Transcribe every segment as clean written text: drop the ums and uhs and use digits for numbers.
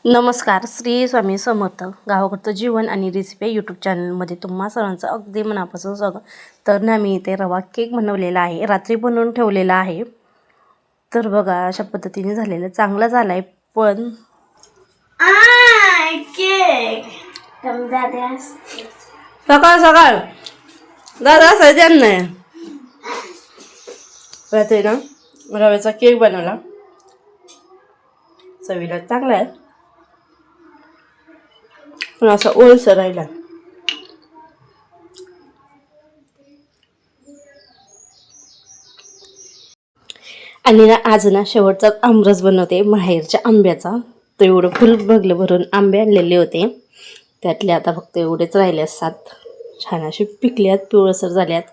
नमस्कार. श्री स्वामी समर्थ. गावाकडचं जीवन आणि रेसिपी यूट्यूब चॅनलमध्ये तुम्हा सर्वांचं अगदी मनापासून स्वागत. तर ना मी इथे रवा केक बनवलेला आहे, रात्री बनवून ठेवलेला आहे. तर बघा अशा पद्धतीने झालेलं चांगला झाला आहे. पण केक सकाळ सकाळ दादा असायचं नाही. रात्री ना रव्याचा केक बनवला, चवीला चांगला आहे पण असा ओलसर राहिला. आणि ना आज ना शेवटचा आमरस बनवते माहेरच्या आंब्याचा. तर एवढं फुल बघलं भरून आंबे आणलेले होते, त्यातले आता फक्त एवढेच राहिले असतात. छान असे पिकल्यात, पिवळसर झाल्यात.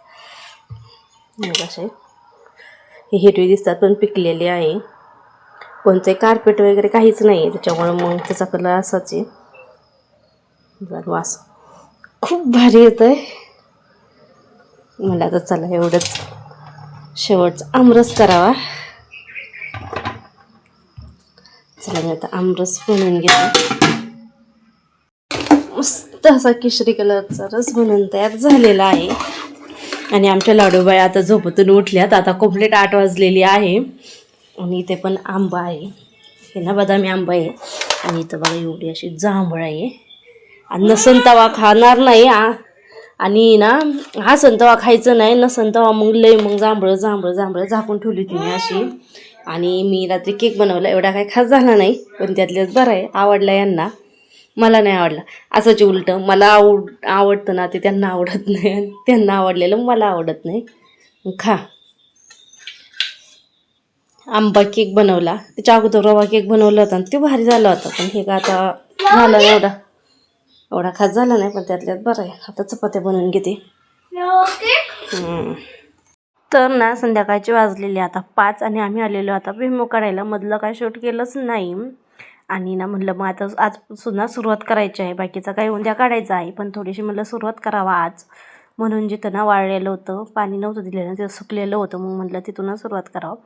असे हे हिरवे दिसतात पण पिकलेले आहे. कोणते कार्पेट वगैरे काहीच नाही आहे, त्याच्यामुळे मग त्याचा कलर असाच आहे. वास खूप भारी येतोय मला. तर चला एवढंच शेवटचा आमरस करावा. चला मी आता आमरस बनवून घेते. मस्त असा केशरी कलरचा रस बनवून तयार झालेला आहे. आणि आमच्या लाडूबाई आता झोपेतून उठल्यात. आता कंप्लीट 8 वाजलेली आहे. आणि इथे पण आंबा आहे, हे ना बदामी आंबा आहे. आणि इथं बघा एवढी अशी जांभळ आहे. आणि नसन तवा खाणार नाही आणि ना हा संतवा खायचं नाही, नसन तवा मग लय मग जांभळं जांभळं जांभळं झाकून ठेवली तिने अशी. आणि मी रात्री केक बनवला, एवढा काही खास झाला नाही पण त्यातल्याच बरं आहे. आवडला यांना, मला नाही आवडला. असंच उलटं मला आवडतं ना ते त्यांना आवडत नाही, त्यांना आवडलेलं मला आवडत नाही. खा. आंबा केक बनवला, त्याच्या अगोदर रवा केक बनवला होता आणि ते भारी झाला होता. पण हे का आता झालं नाही, एवढा खास झाला नाही पण त्यातल्यात बरं आहे. आता चपात्या बनवून घेते. तर ना संध्याकाळची वाजलेली आता 5 आणि आम्ही आलेलो आता भुईमूग काढायला. मधलं काय शूट केलंच नाही. आणि ना म्हणलं मग आता आजपासून ना सुरुवात करायची आहे, बाकीचं काही उद्या काढायचं आहे. पण थोडीशी म्हणलं सुरुवात करावा आज, म्हणून जिथं ना वाळलेलं होतं, पाणी नव्हतं दिलेलं, ते सुकलेलं होतं. मग म्हटलं तिथूनच सुरुवात करावं.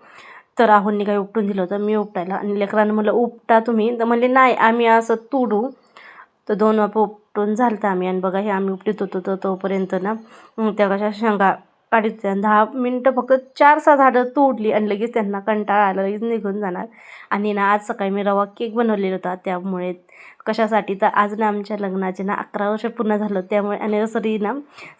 तर राहुलने काही उपटून दिलं होतं, मी उपटायला. आणि लेकरांना म्हटलं उपटा तुम्ही, तर म्हणले नाही आम्ही असं तोडू. तर 2 वापा उपटून झालं तर आम्ही. आणि बघा हे आम्ही उपटीत होतो तर तोपर्यंत ना त्या कशा शेंगा काढीत होत्या. 10 मिनटं फक्त 4-6 झाडं तोडली आणि लगेच त्यांना कंटाळा आला, लगेच निघून जाणार. आणि ना आज सकाळी मी रवा केक बनवलेला होता, त्यामुळे कशासाठी तर आज ना आमच्या लग्नाचे ना 11 वर्ष पूर्ण झालं, त्यामुळे ॲनिव्हर्सरी ना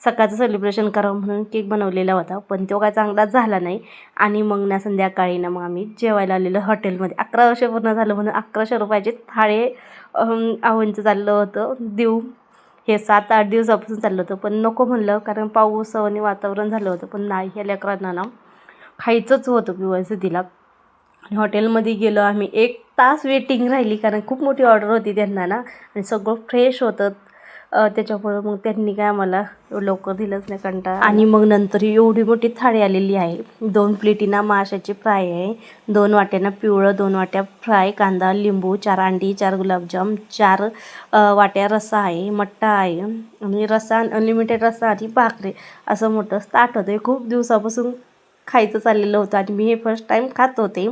सकाळचं सेलिब्रेशन करावं म्हणून केक बनवलेला होता. पण तो काय चांगलाच झाला नाही. आणि मग ना संध्याकाळी ना मग आम्ही जेवायला आलेलं हॉटेलमध्ये. 11 वर्ष पूर्ण झालं म्हणून 1100 रुपयाचे थाळे आहोंचं चाललं होतं देऊ. हे 7-8 दिवसापासून चाललं होतं पण नको म्हणलं, कारण पाऊस आणि वातावरण झालं होतं. पण नाही, ह्या लेकरांना ना खायचंच होतं पिवायचं तिला. आणि हॉटेलमध्ये गेलो आम्ही, 1 तास वेटिंग राहिली कारण खूप मोठी ऑर्डर होती त्यांना ना. आणि सगळं फ्रेश होतं, त्याच्यामुळे मग त्यांनी काय आम्हाला लवकर दिलंच नाही, कंटाळा. आणि मग नंतर एवढी मोठी थाळी आलेली आहे. 2 प्लेटीना माशाची फ्राय आहे, 2 वाट्यांना पिवळं, 2 वाट्या फ्राय, कांदा, लिंबू, 4 अंडी, 4 गुलाबजाम, 4 वाट्या रस्सा आहे, मट्टा आहे. आणि रस्सा अनलिमिटेड रस्सा आणि भाकरी, असं मोठं ताट होतं. खूप दिवसापासून खायचं चाललेलं होतं आणि मी हे फर्स्ट टाईम खात होते.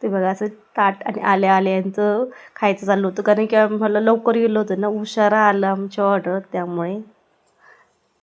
ते बघा असं ताट आणि आल्यांचं खायचं चाललं होतं, कारण की आम्हाला लवकर गेलो होतं ना, उशिरा आलं आमची ऑर्डर, त्यामुळे